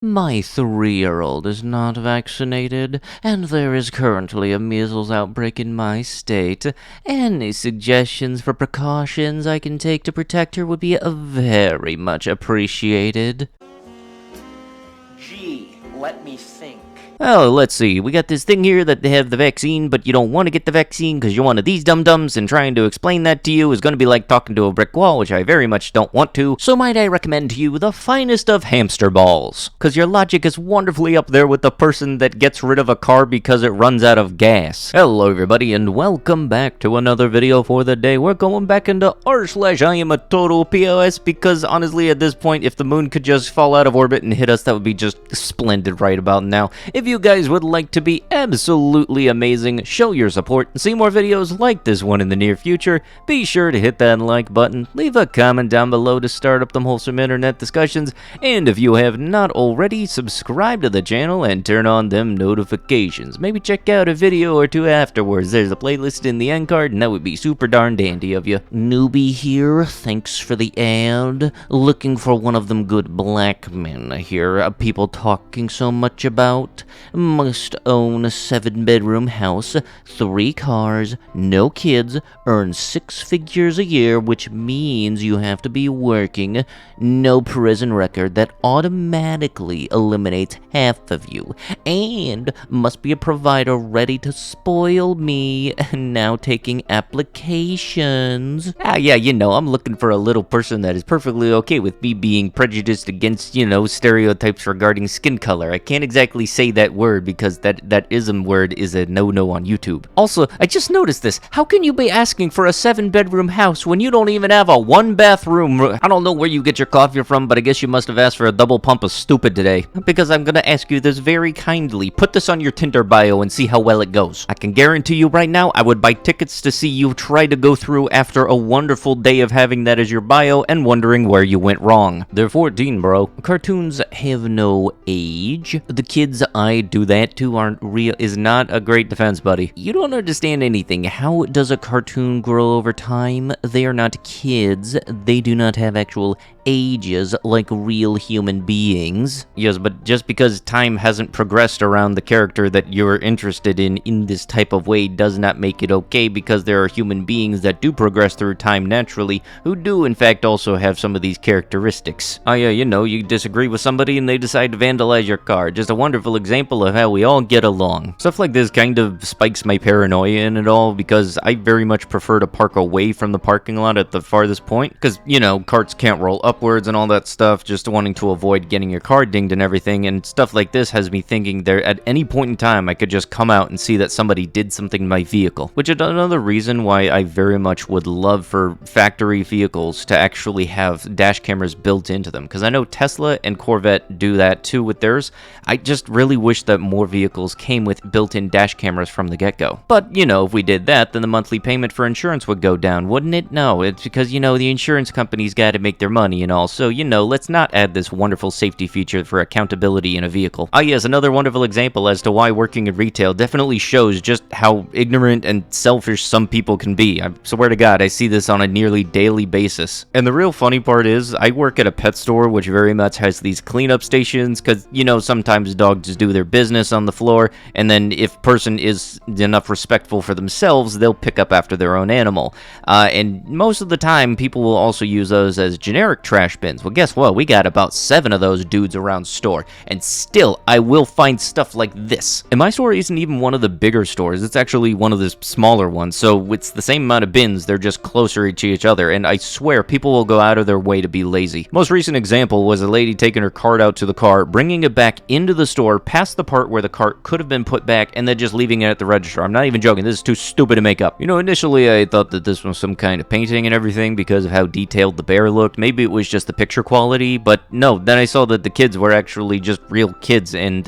My 3-year-old is not vaccinated, and there is currently a measles outbreak in my state. Any suggestions for precautions I can take to protect her would be very much appreciated. Gee, let me think. Oh, let's see. We got this thing here that they have the vaccine, but you don't want to get the vaccine because you're one of these dum-dums, and trying to explain that to you is going to be like talking to a brick wall, which I very much don't want to. So might I recommend to you the finest of hamster balls, because your logic is wonderfully up there with the person that gets rid of a car because it runs out of gas. Hello, everybody, and welcome back to another video for the day. We're going back into r/iamatotalPOS because, honestly, at this point, if the moon could just fall out of orbit and hit us, that would be just splendid right about now. If you guys would like to be absolutely amazing, show your support, and see more videos like this one in the near future, be sure to hit that like button, leave a comment down below to start up them wholesome internet discussions, and if you have not already, subscribe to the channel and turn on them notifications. Maybe check out a video or two afterwards. There's a playlist in the end card, and that would be super darn dandy of you. Newbie here, thanks for the ad. Looking for one of them good black men here, people talking so much about. Must own a 7-bedroom house, 3 cars, no kids, earn 6 figures a year, which means you have to be working, no prison record that automatically eliminates half of you, and must be a provider ready to spoil me, now taking applications. Yeah, you know, I'm looking for a little person that is perfectly okay with me being prejudiced against, you know, stereotypes regarding skin color. I can't exactly say that word because that ism word is a no-no on YouTube. Also, I just noticed this. How can you be asking for a 7-bedroom house when you don't even have a 1-bathroom? I don't know where you get your coffee from, but I guess you must have asked for a double pump of stupid today. Because I'm gonna ask you this very kindly. Put this on your Tinder bio and see how well it goes. I can guarantee you right now, I would buy tickets to see you try to go through after a wonderful day of having that as your bio and wondering where you went wrong. They're 14, bro. Cartoons have no age. The kids I do that to aren't real is not a great defense, buddy. You don't understand anything. How does a cartoon grow over time? They are not kids. They do not have actual ages like real human beings. Yes, but just because time hasn't progressed around the character that you're interested in this type of way does not make it okay, because there are human beings that do progress through time naturally who do in fact also have some of these characteristics. Oh yeah, you know, you disagree with somebody and they decide to vandalize your car. Just a wonderful example of how we all get along. Stuff like this kind of spikes my paranoia in it all, because I very much prefer to park away from the parking lot at the farthest point, because, you know, carts can't roll upwards and all that stuff, just wanting to avoid getting your car dinged and everything, and stuff like this has me thinking there at any point in time I could just come out and see that somebody did something to my vehicle, which is another reason why I very much would love for factory vehicles to actually have dash cameras built into them, because I know Tesla and Corvette do that too with theirs. I just really wish that more vehicles came with built-in dash cameras from the get-go. But, you know, if we did that, then the monthly payment for insurance would go down, wouldn't it? No, it's because, you know, the insurance companies gotta make their money and all, so, you know, let's not add this wonderful safety feature for accountability in a vehicle. Ah, yes, another wonderful example as to why working in retail definitely shows just how ignorant and selfish some people can be. I swear to God, I see this on a nearly daily basis. And the real funny part is, I work at a pet store which very much has these cleanup stations, because, you know, sometimes dogs just do their business on the floor, and then if person is enough respectful for themselves, they'll pick up after their own animal. And most of the time, people will also use those as generic trash bins. Well, guess what? We got about 7 of those dudes around store, and still, I will find stuff like this. And my store isn't even one of the bigger stores. It's actually one of the smaller ones, so it's the same amount of bins, they're just closer to each other, and I swear, people will go out of their way to be lazy. Most recent example was a lady taking her cart out to the car, bringing it back into the store, past the part where the cart could have been put back, and then just leaving it at the register. I'm not even joking, this is too stupid to make up. You know, initially I thought that this was some kind of painting and everything because of how detailed the bear looked. Maybe it was just the picture quality, but no, then I saw that the kids were actually just real kids, and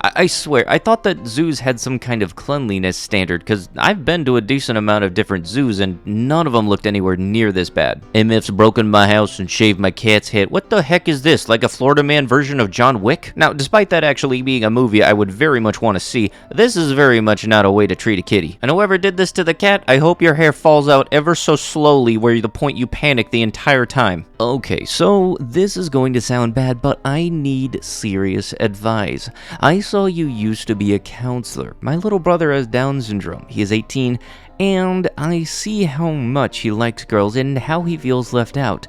I swear, I thought that zoos had some kind of cleanliness standard, because I've been to a decent amount of different zoos, and none of them looked anywhere near this bad. MF's broken my house and shaved my cat's head. What the heck is this, like a Florida Man version of John Wick? Now, despite that actually being a movie I would very much want to see, this is very much not a way to treat a kitty. And whoever did this to the cat, I hope your hair falls out ever so slowly where the point you panic the entire time. Okay, so this is going to sound bad, but I need serious advice. I saw you used to be a counselor. My little brother has Down syndrome. He is 18, and I see how much he likes girls and how he feels left out.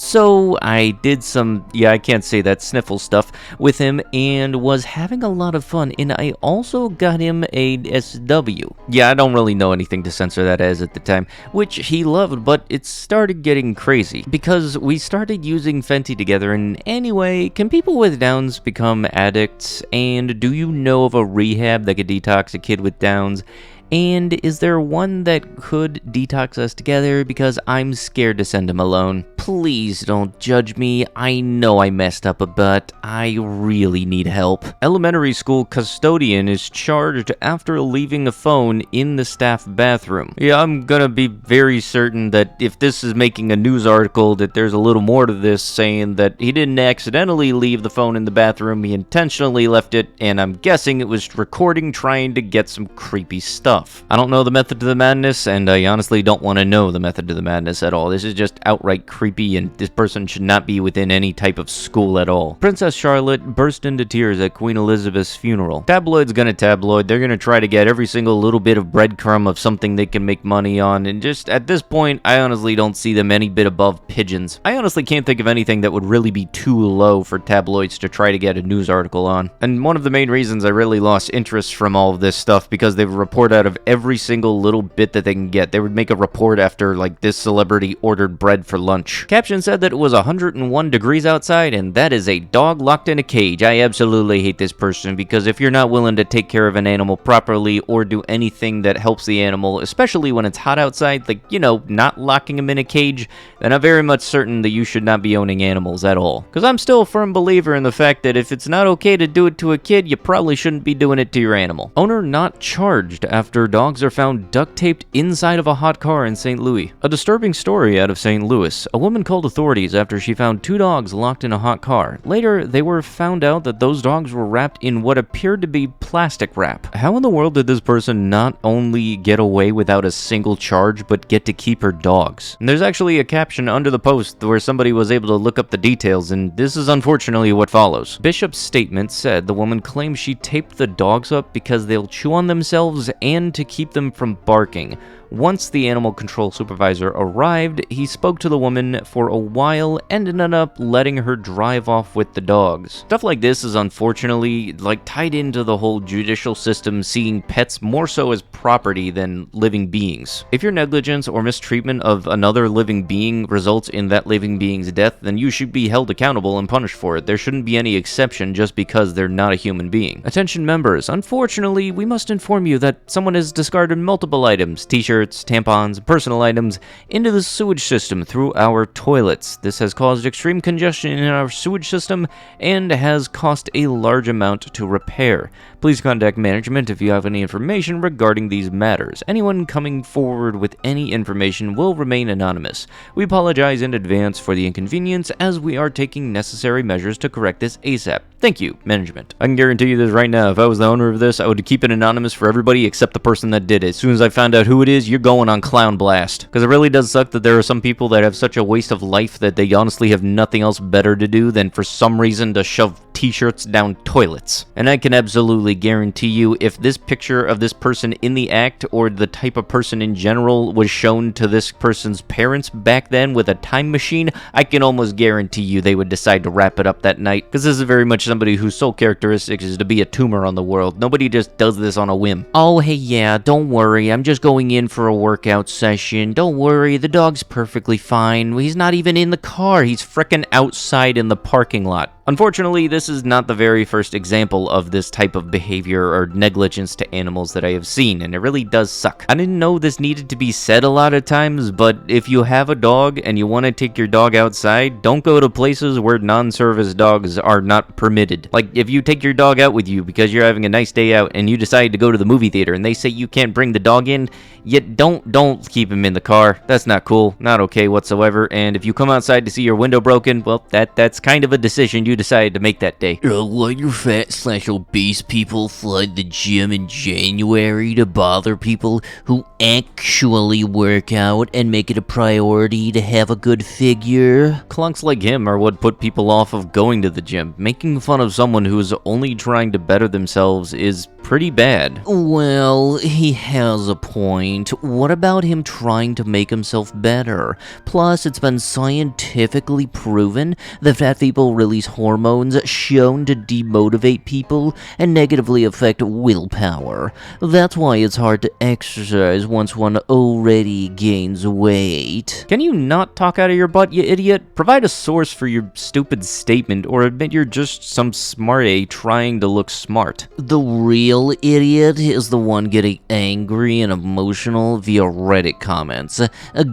So I did some, I can't say that, sniffle stuff with him and was having a lot of fun, and I also got him a SW. Yeah, I don't really know anything to censor that as at the time, which he loved, but it started getting crazy because we started using Fenty together. And anyway, can people with Downs become addicts? And do you know of a rehab that could detox a kid with Downs? And is there one that could detox us together, because I'm scared to send him alone? Please don't judge me. I know I messed up a bit. I really need help. Elementary school custodian is charged after leaving a phone in the staff bathroom. Yeah, I'm gonna be very certain that if this is making a news article, that there's a little more to this, saying that he didn't accidentally leave the phone in the bathroom, he intentionally left it, and I'm guessing it was recording trying to get some creepy stuff. I don't know the method to the madness, and I honestly don't want to know the method to the madness at all. This is just outright creepy, and this person should not be within any type of school at all. Princess Charlotte burst into tears at Queen Elizabeth's funeral. Tabloid's gonna tabloid. They're gonna try to get every single little bit of breadcrumb of something they can make money on, and just at this point, I honestly don't see them any bit above pigeons. I honestly can't think of anything that would really be too low for tabloids to try to get a news article on. And one of the main reasons I really lost interest from all of this stuff, because they report out of every single little bit that they can get. They would make a report after, like, this celebrity ordered bread for lunch. Caption said that it was 101 degrees outside, and that is a dog locked in a cage. I absolutely hate this person, because if you're not willing to take care of an animal properly or do anything that helps the animal, especially when it's hot outside, like, not locking him in a cage, then I'm very much certain that you should not be owning animals at all. Because I'm still a firm believer in the fact that if it's not okay to do it to a kid, you probably shouldn't be doing it to your animal. Owner not charged after dogs are found duct taped inside of a hot car in St. Louis. A disturbing story out of St. Louis. A woman called authorities after she found 2 dogs locked in a hot car. Later, they were found out that those dogs were wrapped in what appeared to be plastic wrap. How in the world did this person not only get away without a single charge, but get to keep her dogs? And there's actually a caption under the post where somebody was able to look up the details, and this is unfortunately what follows. Bishop's statement said the woman claims she taped the dogs up because they'll chew on themselves and to keep them from barking. Once the animal control supervisor arrived, he spoke to the woman for a while and ended up letting her drive off with the dogs. Stuff like this is unfortunately tied into the whole judicial system seeing pets more so as property than living beings. If your negligence or mistreatment of another living being results in that living being's death, then you should be held accountable and punished for it. There shouldn't be any exception just because they're not a human being. Attention members, unfortunately, we must inform you that someone has discarded multiple items, t-shirts, tampons, and personal items into the sewage system through our toilets. This has caused extreme congestion in our sewage system and has cost a large amount to repair. Please contact management if you have any information regarding these matters. Anyone coming forward with any information will remain anonymous. We apologize in advance for the inconvenience, as we are taking necessary measures to correct this ASAP. Thank you, management. I can guarantee you this right now. If I was the owner of this, I would keep it anonymous for everybody except the person that did it. As soon as I found out who it is, you're going on Clown Blast. Because it really does suck that there are some people that have such a waste of life that they honestly have nothing else better to do than for some reason to shove t-shirts down toilets. And I can absolutely guarantee you, if this picture of this person in the act or the type of person in general was shown to this person's parents back then with a time machine, I can almost guarantee you they would decide to wrap it up that night. Because this is very much somebody whose sole characteristic is to be a tumor on the world. Nobody just does this on a whim. Oh, hey, yeah, don't worry. I'm just going in for a workout session. Don't worry, the dog's perfectly fine. He's not even in the car. He's frickin' outside in the parking lot. Unfortunately, this is not the very first example of this type of behavior or negligence to animals that I have seen, and it really does suck. I didn't know this needed to be said a lot of times, but if you have a dog and you want to take your dog outside, don't go to places where non-service dogs are not permitted. Like, if you take your dog out with you because you're having a nice day out and you decide to go to the movie theater and they say you can't bring the dog in, yet don't keep him in the car. That's not cool, not okay whatsoever. And if you come outside to see your window broken, well, that's kind of a decision you decided to make that day. Why do fat/obese people flood the gym in January to bother people who actually work out and make it a priority to have a good figure? Clunks like him are what put people off of going to the gym. Making fun of someone who is only trying to better themselves is pretty bad. Well, he has a point. What about him trying to make himself better? Plus, it's been scientifically proven that fat people release hormones shown to demotivate people and negatively affect willpower. That's why it's hard to exercise once one already gains weight. Can you not talk out of your butt, you idiot? Provide a source for your stupid statement, or admit you're just some smart-a trying to look smart. The real idiot is the one getting angry and emotional via Reddit comments.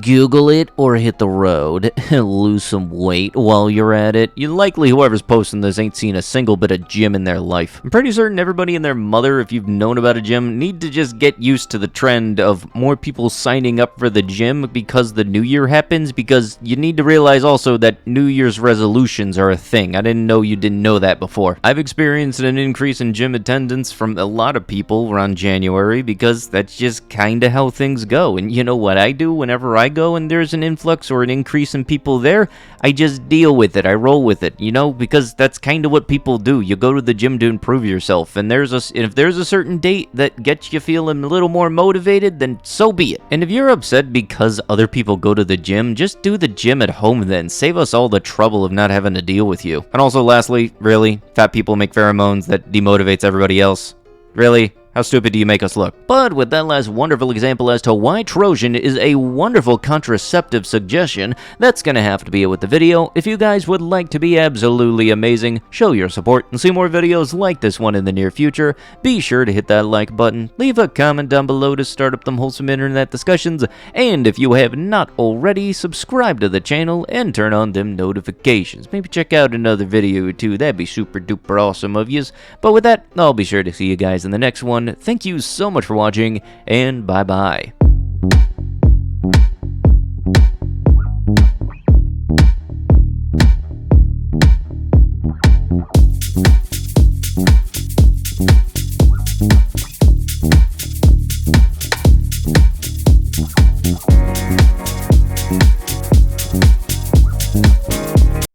Google it or hit the road. Lose some weight while you're at it. Likely whoever's posting this ain't seen a single bit of gym in their life. I'm pretty certain everybody and their mother, if you've known about a gym, need to just get used to the trend of more people signing up for the gym because the new year happens, because you need to realize also that New Year's resolutions are a thing. I didn't know you didn't know that before. I've experienced an increase in gym attendance from a lot of people around January because that's just kinda how things go. And you know what I do whenever I go and there's an influx or an increase in people there? I just deal with it. I roll with it, you know, because that's kind of what people do. You go to the gym to improve yourself, and if there's a certain date that gets you feeling a little more motivated, then so be it. And if you're upset because other people go to the gym, just do the gym at home then. Save us all the trouble of not having to deal with you. And also, lastly, really, fat people make pheromones that demotivates everybody else. Really? How stupid do you make us look? But with that last wonderful example as to why Trojan is a wonderful contraceptive suggestion, that's gonna have to be it with the video. If you guys would like to be absolutely amazing, show your support, and see more videos like this one in the near future, be sure to hit that like button, leave a comment down below to start up them wholesome internet discussions, and if you have not already, subscribe to the channel and turn on them notifications. Maybe check out another video or two, that'd be super duper awesome of yous. But with that, I'll be sure to see you guys in the next one. Thank you so much for watching, and bye-bye.